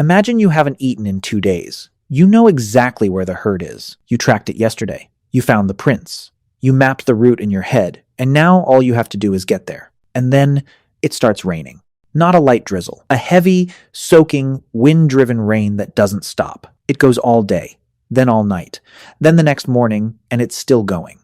Imagine you haven't eaten in 2 days. You know exactly where the herd is. You tracked it yesterday. You found the prints. You mapped the route in your head, and now all you have to do is get there. And then it starts raining. Not a light drizzle. A heavy, soaking, wind-driven rain that doesn't stop. It goes all day, then all night, then the next morning, and it's still going.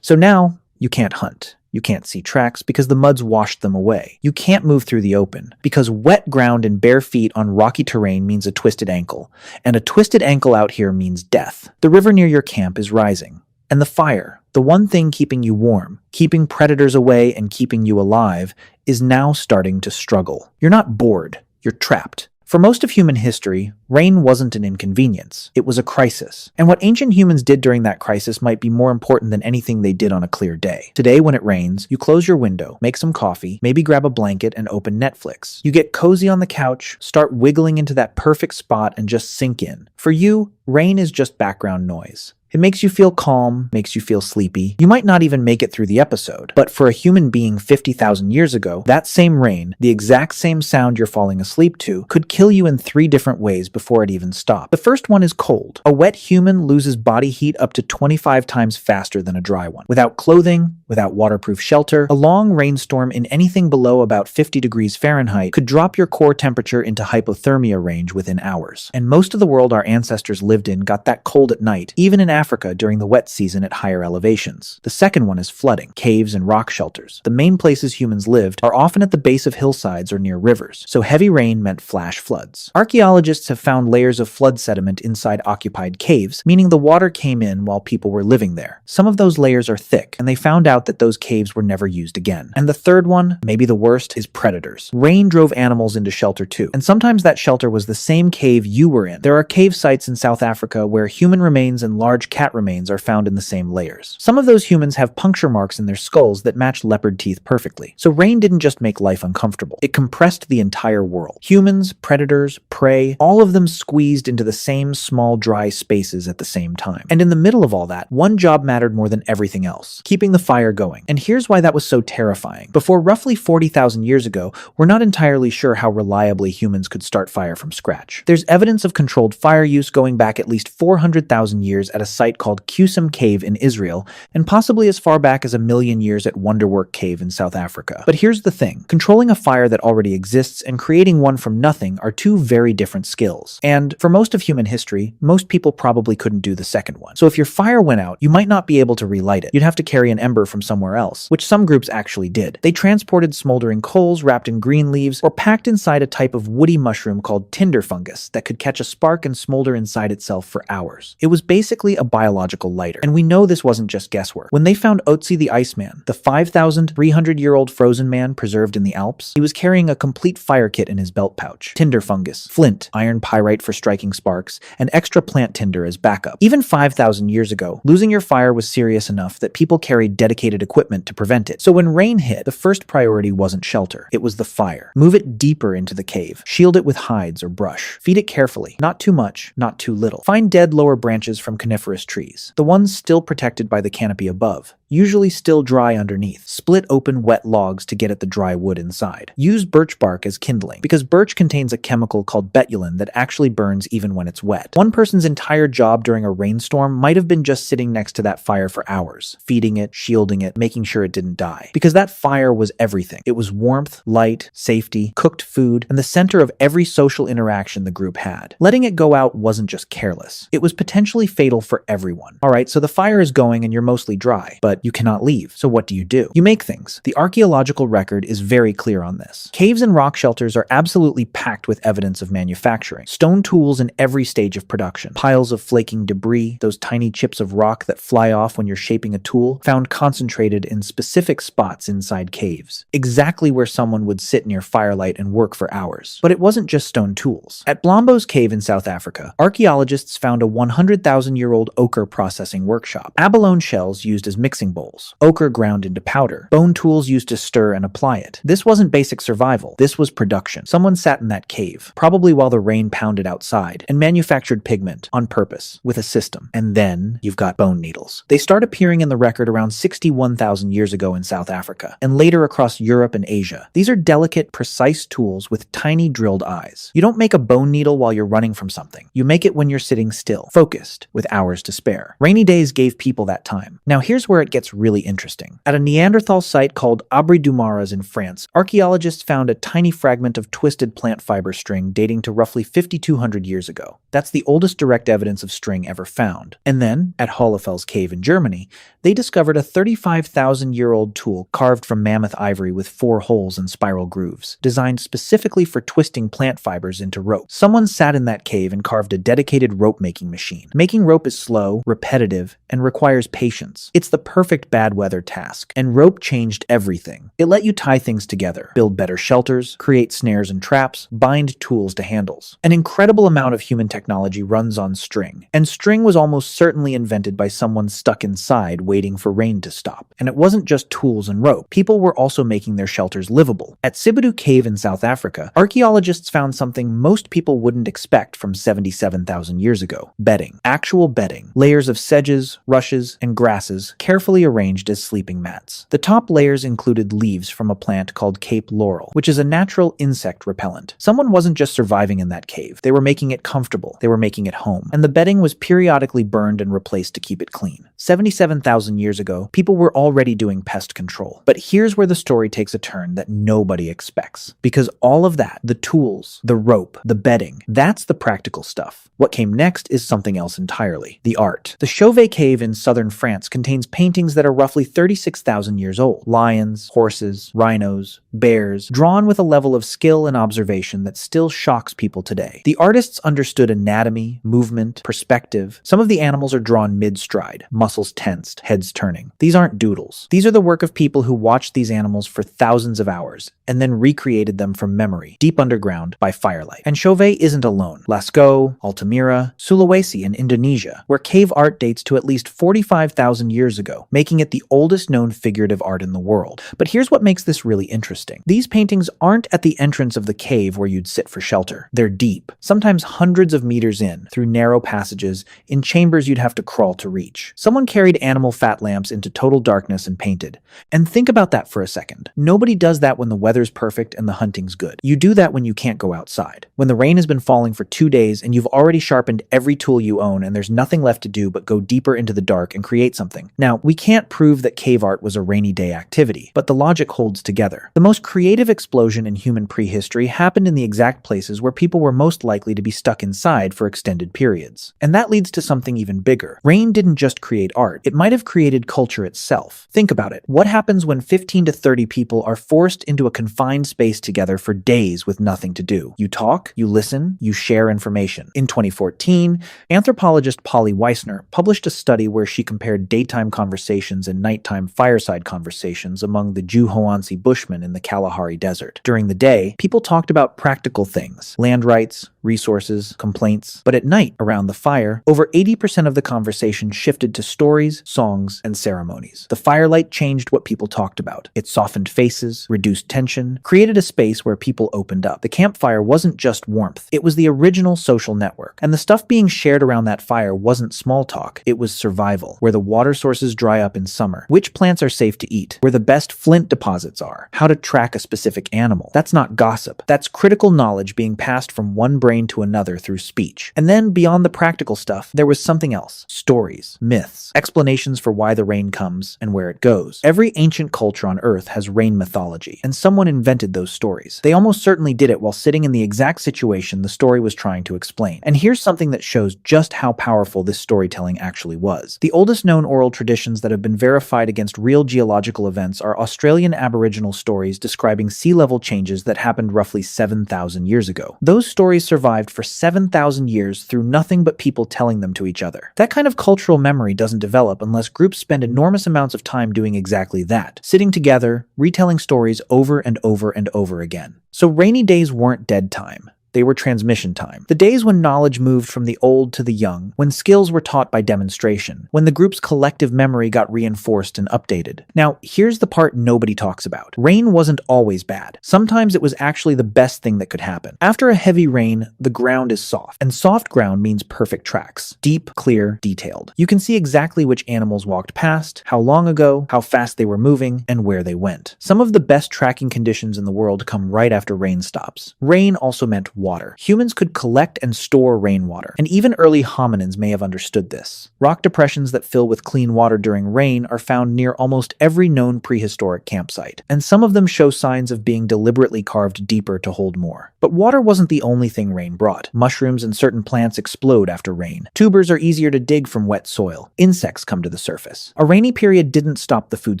So now, you can't hunt. You can't see tracks because the mud's washed them away. You can't move through the open because wet ground and bare feet on rocky terrain means a twisted ankle, and a twisted ankle out here means death. The river near your camp is rising, and the fire, the one thing keeping you warm, keeping predators away and keeping you alive, is now starting to struggle. You're not bored, you're trapped. For most of human history, rain wasn't an inconvenience. It was a crisis. And what ancient humans did during that crisis might be more important than anything they did on a clear day. Today, when it rains, you close your window, make some coffee, maybe grab a blanket and open Netflix. You get cozy on the couch, start wiggling into that perfect spot and just sink in. For you, rain is just background noise. It makes you feel calm, makes you feel sleepy. You might not even make it through the episode, but for a human being 50,000 years ago, that same rain, the exact same sound you're falling asleep to, could kill you in 3 different ways before it even stopped. The first one is cold. A wet human loses body heat up to 25 times faster than a dry one. Without clothing, without waterproof shelter, a long rainstorm in anything below about 50 degrees Fahrenheit could drop your core temperature into hypothermia range within hours. And most of the world our ancestors lived in got that cold at night, even in Africa during the wet season at higher elevations. The second one is flooding, caves and rock shelters. The main places humans lived are often at the base of hillsides or near rivers, so heavy rain meant flash floods. Archaeologists have found layers of flood sediment inside occupied caves, meaning the water came in while people were living there. Some of those layers are thick, and they found out that those caves were never used again. And the third one, maybe the worst, is predators. Rain drove animals into shelter too, and sometimes that shelter was the same cave you were in. There are cave sites in South Africa where human remains and large cat remains are found in the same layers. Some of those humans have puncture marks in their skulls that match leopard teeth perfectly. So rain didn't just make life uncomfortable. It compressed the entire world. Humans, predators, prey, all of them squeezed into the same small dry spaces at the same time. And in the middle of all that, one job mattered more than everything else: keeping the fire going. And here's why that was so terrifying. Before roughly 40,000 years ago, we're not entirely sure how reliably humans could start fire from scratch. There's evidence of controlled fire use going back at least 400,000 years at a site called Qusum Cave in Israel, and possibly as far back as 1,000,000 years at Wonderwork Cave in South Africa. But here's the thing. Controlling a fire that already exists and creating one from nothing are two very different skills. And for most of human history, most people probably couldn't do the second one. So if your fire went out, you might not be able to relight it. You'd have to carry an ember from somewhere else, which some groups actually did. They transported smoldering coals wrapped in green leaves or packed inside a type of woody mushroom called tinder fungus that could catch a spark and smolder inside itself for hours. It was basically a biological lighter. And we know this wasn't just guesswork. When they found Otzi the Iceman, the 5,300-year-old frozen man preserved in the Alps, he was carrying a complete fire kit in his belt pouch: tinder fungus, flint, iron pyrite for striking sparks, and extra plant tinder as backup. Even 5,000 years ago, losing your fire was serious enough that people carried dedicated equipment to prevent it. So when rain hit, the first priority wasn't shelter. It was the fire. Move it deeper into the cave. Shield it with hides or brush. Feed it carefully. Not too much, not too little. Find dead lower branches from coniferous trees, the ones still protected by the canopy above, usually still dry underneath. Split open wet logs to get at the dry wood inside. Use birch bark as kindling, because birch contains a chemical called betulin that actually burns even when it's wet. One person's entire job during a rainstorm might have been just sitting next to that fire for hours, feeding it, shielding it, making sure it didn't die. Because that fire was everything. It was warmth, light, safety, cooked food, and the center of every social interaction the group had. Letting it go out wasn't just careless. It was potentially fatal for everyone. Alright, so the fire is going and you're mostly dry, but you cannot leave. So what do? You make things. The archaeological record is very clear on this. Caves and rock shelters are absolutely packed with evidence of manufacturing. Stone tools in every stage of production. Piles of flaking debris, those tiny chips of rock that fly off when you're shaping a tool, found concentrated in specific spots inside caves. Exactly where someone would sit near firelight and work for hours. But it wasn't just stone tools. At Blombo's Cave in South Africa, archaeologists found a 100,000-year-old ochre processing workshop. Abalone shells used as mixing bowls. Ochre ground into powder. Bone tools used to stir and apply it. This wasn't basic survival. This was production. Someone sat in that cave, probably while the rain pounded outside, and manufactured pigment on purpose with a system. And then you've got bone needles. They start appearing in the record around 60 61,000 years ago in South Africa, and later across Europe and Asia. These are delicate, precise tools with tiny drilled eyes. You don't make a bone needle while you're running from something. You make it when you're sitting still, focused, with hours to spare. Rainy days gave people that time. Now here's where it gets really interesting. At a Neanderthal site called Abri du Maras in France, archaeologists found a tiny fragment of twisted plant fiber string dating to roughly 5,200 years ago. That's the oldest direct evidence of string ever found. And then, at Hohlefels Cave in Germany, they discovered a 35,000-year-old tool carved from mammoth ivory with 4 holes and spiral grooves, designed specifically for twisting plant fibers into rope. Someone sat in that cave and carved a dedicated rope-making machine. Making rope is slow, repetitive, and requires patience. It's the perfect bad weather task, and rope changed everything. It let you tie things together, build better shelters, create snares and traps, bind tools to handles. An incredible amount of human technology runs on string, and string was almost certainly invented by someone stuck inside waiting for rain to stop. And it wasn't just tools and rope. People were also making their shelters livable. At Sibidu Cave in South Africa, archaeologists found something most people wouldn't expect from 77,000 years ago: bedding. Actual bedding. Layers of sedges, rushes, and grasses carefully arranged as sleeping mats. The top layers included leaves from a plant called Cape Laurel, which is a natural insect repellent. Someone wasn't just surviving in that cave. They were making it comfortable. They were making it home. And the bedding was periodically burned and replaced to keep it clean. 77,000 years ago, people were already doing pest control. But here's where the story takes a turn that nobody expects. Because all of that, the tools, the rope, the bedding, that's the practical stuff. What came next is something else entirely: the art. The Chauvet Cave in southern France contains paintings that are roughly 36,000 years old. Lions, horses, rhinos, bears, drawn with a level of skill and observation that still shocks people today. The artists understood anatomy, movement, perspective. Some of the animals are drawn mid-stride, muscles tensed, heads turning. These aren't doodles. These are the work of people who watched these animals for thousands of hours and then recreated them from memory, deep underground, by firelight. And Chauvet isn't alone. Lascaux, Altamira, Sulawesi in Indonesia, where cave art dates to at least 45,000 years ago, making it the oldest known figurative art in the world. But here's what makes this really interesting. These paintings aren't at the entrance of the cave where you'd sit for shelter. They're deep, sometimes hundreds of meters in, through narrow passages, in chambers you'd have to crawl to reach. Someone carried animal fat lamps into total darkness and painted. And think about that for a second. Nobody does that when the weather's perfect and the hunting's good. You do that when you can't go outside. When the rain has been falling for 2 days and you've already sharpened every tool you own and there's nothing left to do but go deeper into the dark and create something. Now, we can't prove that cave art was a rainy day activity, but the logic holds together. The most creative explosion in human prehistory happened in the exact places where people were most likely to be stuck inside for extended periods. And that leads to something even bigger. Rain didn't just create art, it might have created culture itself. Think about it. What happens when 15 to 30 people are forced into a confined space together for days with nothing to do? You talk, you listen, you share information. In 2014, anthropologist Polly Weissner published a study where she compared daytime conversations and nighttime fireside conversations among the Juhoansi Bushmen in the Kalahari Desert. During the day, people talked about practical things: land rights, resources, complaints. But at night, around the fire, over 80% of the conversation shifted to stories, songs, and ceremonies. The firelight changed what people talked about. It softened faces, reduced tension, created a space where people opened up. The campfire wasn't just warmth. It was the original social network. And the stuff being shared around that fire wasn't small talk. It was survival. Where the water sources dry up in summer, which plants are safe to eat, where the best flint deposits are, how to track a specific animal. That's not gossip. That's critical knowledge being passed from one brain to another through speech. And then, beyond the practical stuff, there was something else. Stories, myths, explanations for why the rain comes and where it goes. Every ancient culture on Earth has rain mythology, and someone invented those stories. They almost certainly did it while sitting in the exact situation the story was trying to explain. And here's something that shows just how powerful this storytelling actually was. The oldest known oral traditions that have been verified against real geological events are Australian Aboriginal stories describing sea level changes that happened roughly 7,000 years ago. Those stories survived for 7,000 years through nothing but people telling them to each other. That kind of cultural memory doesn't develop unless groups spend enormous amounts of time doing exactly that, sitting together, retelling stories over and over and over again. So rainy days weren't dead time. They were transmission time. The days when knowledge moved from the old to the young, when skills were taught by demonstration, when the group's collective memory got reinforced and updated. Now, here's the part nobody talks about. Rain wasn't always bad. Sometimes it was actually the best thing that could happen. After a heavy rain, the ground is soft. And soft ground means perfect tracks. Deep, clear, detailed. You can see exactly which animals walked past, how long ago, how fast they were moving, and where they went. Some of the best tracking conditions in the world come right after rain stops. Rain also meant water. Humans could collect and store rainwater, and even early hominins may have understood this. Rock depressions that fill with clean water during rain are found near almost every known prehistoric campsite, and some of them show signs of being deliberately carved deeper to hold more. But water wasn't the only thing rain brought. Mushrooms and certain plants explode after rain. Tubers are easier to dig from wet soil. Insects come to the surface. A rainy period didn't stop the food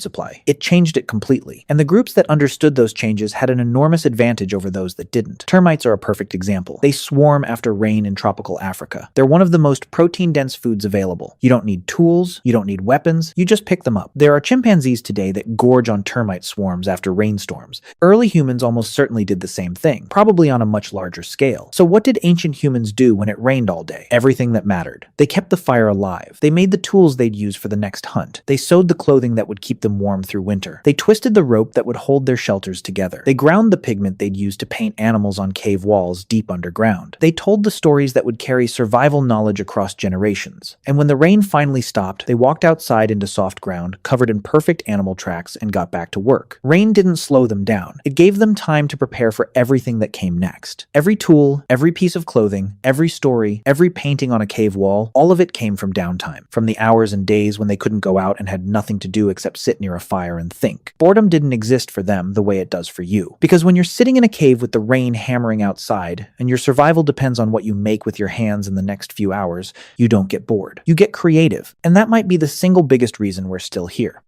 supply. It changed it completely, and the groups that understood those changes had an enormous advantage over those that didn't. Termites are a perfect example. They swarm after rain in tropical Africa. They're one of the most protein-dense foods available. You don't need tools, you don't need weapons, you just pick them up. There are chimpanzees today that gorge on termite swarms after rainstorms. Early humans almost certainly did the same thing, probably on a much larger scale. So what did ancient humans do when it rained all day? Everything that mattered. They kept the fire alive. They made the tools they'd use for the next hunt. They sewed the clothing that would keep them warm through winter. They twisted the rope that would hold their shelters together. They ground the pigment they'd use to paint animals on cave walls deep underground. They told the stories that would carry survival knowledge across generations. And when the rain finally stopped, they walked outside into soft ground, covered in perfect animal tracks, and got back to work. Rain didn't slow them down. It gave them time to prepare for everything that came next. Every tool, every piece of clothing, every story, every painting on a cave wall, all of it came from downtime, from the hours and days when they couldn't go out and had nothing to do except sit near a fire and think. Boredom didn't exist for them the way it does for you. Because when you're sitting in a cave with the rain hammering outside, and your survival depends on what you make with your hands in the next few hours, you don't get bored. You get creative. And that might be the single biggest reason we're still here.